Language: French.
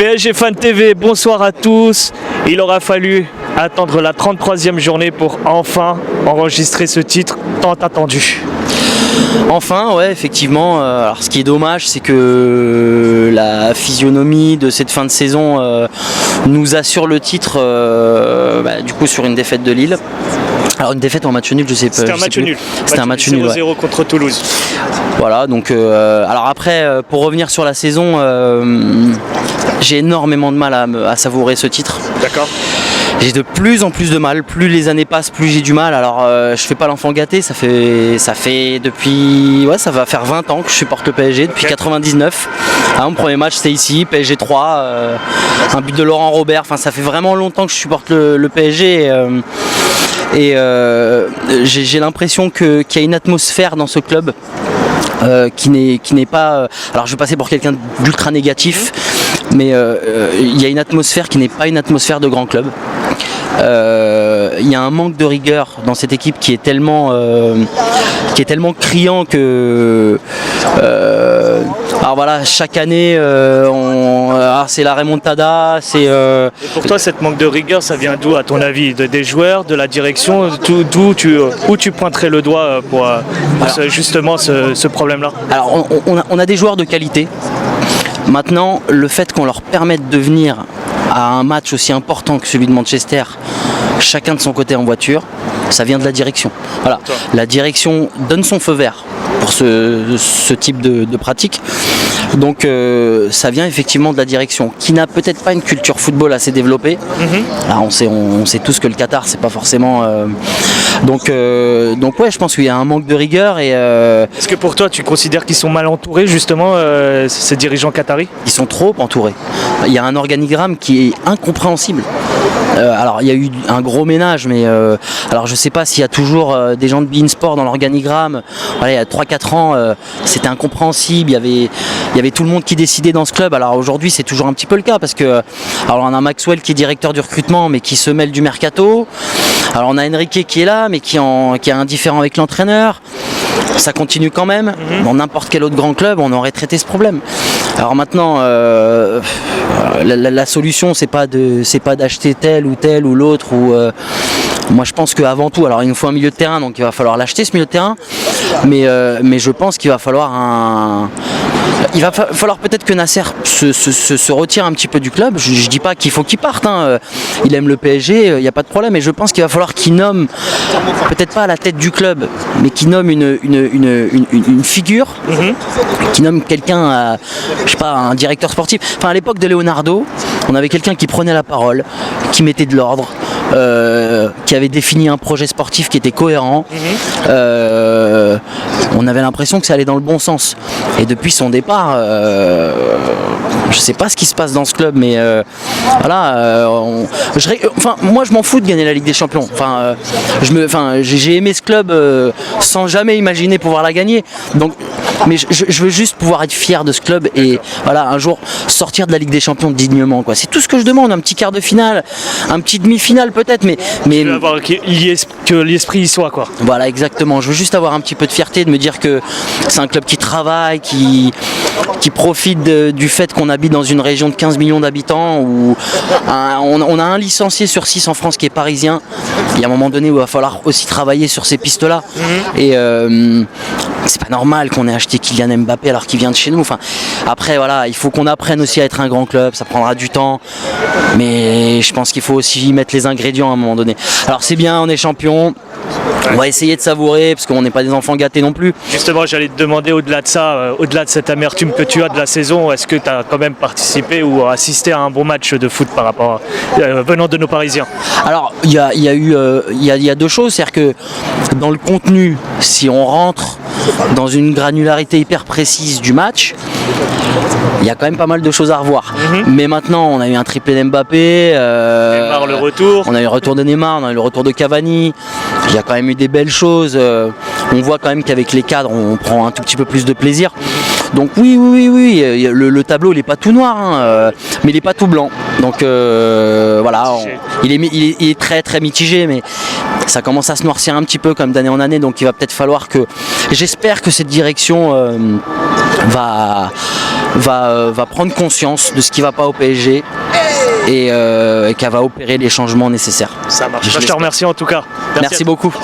PSG Fan TV, bonsoir à tous. Il aura fallu attendre la 33e journée pour enfin enregistrer ce titre tant attendu. Enfin, ouais, effectivement. Alors, ce qui est dommage, c'est que la physionomie de cette fin de saison nous assure le titre, du coup, sur une défaite de Lille. Alors une défaite ou un match nul, je sais pas. C'était un match nul. C'était un match nul. 0-0 contre Toulouse. Voilà, donc alors après, pour revenir sur la saison, j'ai énormément de mal à savourer ce titre. D'accord. J'ai de plus en plus de mal, plus les années passent, plus j'ai du mal. Alors je fais pas l'enfant gâté, ça fait depuis, ça va faire 20 ans que je supporte le PSG, depuis 99. Mon premier match c'était ici, PSG 3, un but de Laurent Robert, enfin ça fait vraiment longtemps que je supporte le PSG. J'ai l'impression qu'il y a une atmosphère dans ce club qui n'est pas... alors je vais passer pour quelqu'un d'ultra négatif, mais il y a une atmosphère qui n'est pas une atmosphère de grand club. Il y a un manque de rigueur dans cette équipe qui est tellement criant que alors voilà, chaque année c'est la remontada, c'est Et pour toi cette manque de rigueur, ça vient d'où à ton avis? Des joueurs, de la direction, où tu pointerais le doigt pour justement ce problème-là? Alors on a des joueurs de qualité. Maintenant, le fait qu'on leur permette de venir à un match aussi important que celui de Manchester, chacun de son côté en voiture, ça vient de la direction. Voilà. La direction donne son feu vert pour ce type de pratique. Donc ça vient effectivement de la direction, qui n'a peut-être pas une culture football assez développée. Là, on sait tous que le Qatar, c'est pas forcément... Donc ouais, je pense qu'il y a un manque de rigueur. Est-ce que pour toi, tu considères qu'ils sont mal entourés, justement, ces dirigeants qataris? Ils sont trop entourés. Il y a un organigramme qui est incompréhensible. Alors il y a eu un gros ménage, mais alors je sais pas s'il y a toujours des gens de beIN Sport dans l'organigramme. Voilà, il y a 3-4 ans, c'était incompréhensible. Il y avait tout le monde qui décidait dans ce club. Alors aujourd'hui, c'est toujours un petit peu le cas parce que alors on a Maxwell qui est directeur du recrutement, mais qui se mêle du mercato. Alors on a Enrique qui est là, mais qui est indifférent avec l'entraîneur. Ça continue quand même. Dans n'importe quel autre grand club, on aurait traité ce problème. Alors maintenant, la solution, c'est pas d'acheter tel ou l'autre. Moi, je pense qu'avant tout, alors il nous faut un milieu de terrain, donc il va falloir l'acheter ce milieu de terrain. Mais je pense qu'il va falloir il va falloir peut-être que Nasser se retire un petit peu du club. Je dis pas qu'il faut qu'il parte, hein. Il aime le PSG, il n'y a pas de problème, mais je pense qu'il va falloir qu'il nomme, peut-être pas à la tête du club, mais qu'il nomme une figure, qui nomme quelqu'un, je sais pas, un directeur sportif. Enfin, à l'époque de Leonardo, on avait quelqu'un qui prenait la parole, qui mettait de l'ordre, qui avait défini un projet sportif qui était cohérent. On avait l'impression que ça allait dans le bon sens. Et depuis son départ, je sais pas ce qui se passe dans ce club, mais voilà. Moi, je m'en fous de gagner la Ligue des Champions. J'ai aimé ce club sans jamais imaginer pouvoir la gagner. Donc, mais je veux juste pouvoir être fier de ce club et voilà, un jour sortir de la Ligue des Champions dignement, quoi. C'est tout ce que je demande. Un petit quart de finale, un petit demi-finale peut-être, mais tu veux avoir que l'esprit y soit, quoi. Voilà, exactement. Je veux juste avoir un petit peu de fierté, de me dire que c'est un club qui travaille, qui profite du fait qu'on habite dans une région de 15 millions d'habitants où on a un licencié sur 6 en France qui est parisien. Il y a un moment donné où il va falloir aussi travailler sur ces pistes-là. Et c'est pas normal qu'on ait acheté Kylian Mbappé alors qu'il vient de chez nous. Enfin, après, voilà, il faut qu'on apprenne aussi à être un grand club. Ça prendra du temps, mais je pense qu'il faut aussi mettre les ingrédients à un moment donné. Alors c'est bien, on est champion. On va essayer de savourer parce qu'on n'est pas des enfants gâtés non plus. Justement, j'allais te demander au-delà de ça, au-delà de cette amertume que tu as de la saison, est-ce que tu as quand même participé ou assisté à un bon match de foot par rapport venant de nos Parisiens? Alors, il y a deux choses, c'est-à-dire que dans le contenu, si on rentre dans une granularité hyper précise du match, il y a quand même pas mal de choses à revoir. Mais maintenant, on a eu un triplé d'Mbappé, Neymar, le retour. On a eu le retour de Neymar, on a eu le retour de Cavani. Il y a quand même eu des belles choses. On voit quand même qu'avec les cadres, on prend un tout petit peu plus de plaisir. Donc oui, le tableau il n'est pas tout noir, hein, mais il n'est pas tout blanc. Donc voilà, il est très très mitigé, mais ça commence à se noircir un petit peu comme d'année en année. Donc il va peut-être falloir que... J'espère que cette direction va va prendre conscience de ce qui ne va pas au PSG et qu'elle va opérer les changements nécessaires. Ça marche. Je te remercie en tout cas. Merci beaucoup.